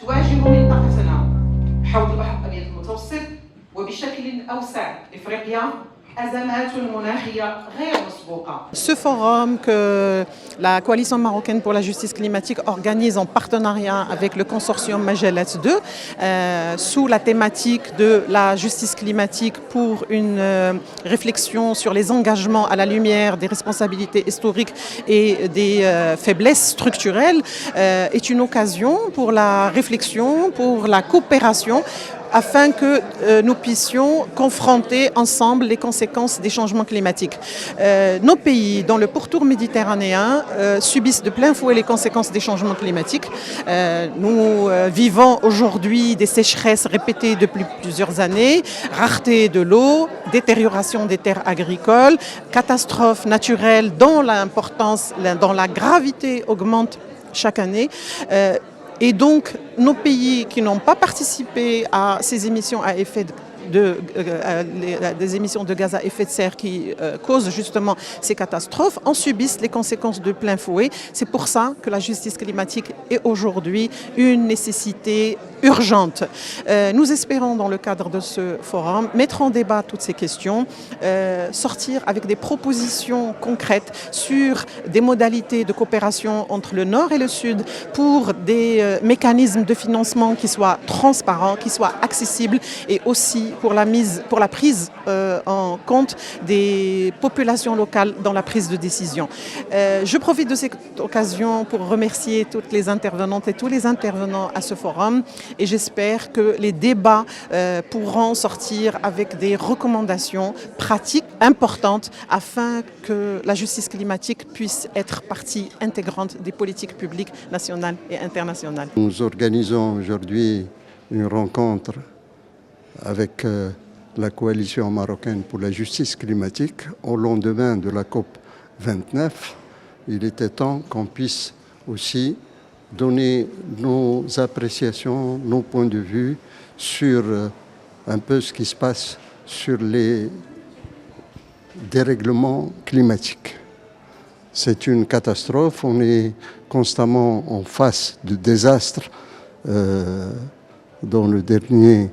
تواجه منطقتنا حوض البحر الأبيض المتوسط وبشكل أوسع إفريقيا أزمات مناخية غير مسبوقة. Ce forum que la Coalition marocaine pour la justice climatique organise en partenariat avec le consortium Majalat 2 sous la thématique de la justice climatique pour une réflexion sur les engagements à la lumière des responsabilités historiques et des faiblesses structurelles est une occasion pour la réflexion, pour la coopération afin que nous puissions confronter ensemble les conséquences des changements climatiques. Nos pays, dans le pourtour méditerranéen, subissent de plein fouet les conséquences des changements climatiques. Nous vivons aujourd'hui des sécheresses répétées depuis plusieurs années, rareté de l'eau, détérioration des terres agricoles, catastrophes naturelles dont l'importance, dont la gravité augmente chaque année. Et donc, nos pays qui n'ont pas participé à ces émissions à effet des émissions de gaz à effet de serre qui causent justement ces catastrophes en subissent les conséquences de plein fouet. C'est pour ça que la justice climatique est aujourd'hui une nécessité urgente. Nous espérons dans le cadre de ce forum mettre en débat toutes ces questions, sortir avec des propositions concrètes sur des modalités de coopération entre le Nord et le Sud pour des mécanismes de financement qui soient transparents, qui soient accessibles et aussi pour la prise en compte des populations locales dans la prise de décision. Je profite de cette occasion pour remercier toutes les intervenantes et tous les intervenants à ce forum et j'espère que les débats pourront sortir avec des recommandations pratiques importantes afin que la justice climatique puisse être partie intégrante des politiques publiques nationales et internationales. Nous organisons aujourd'hui une rencontre avec la coalition marocaine pour la justice climatique au lendemain de la COP 29. Il était temps qu'on puisse aussi donner nos appréciations, nos points de vue sur un peu ce qui se passe sur les dérèglements climatiques. C'est une catastrophe, on est constamment en face de désastres dont le dernier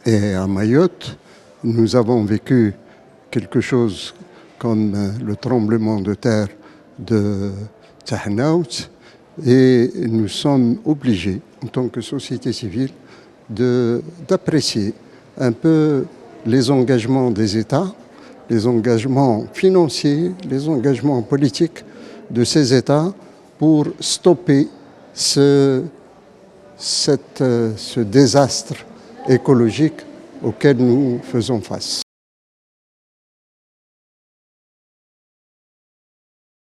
est à Mayotte. Nous avons vécu quelque chose comme le tremblement de terre de Tahnaout et nous sommes obligés, en tant que société civile, d'apprécier un peu les engagements des États, les engagements financiers, les engagements politiques de ces États pour stopper ce désastre écologique auquel nous faisons face.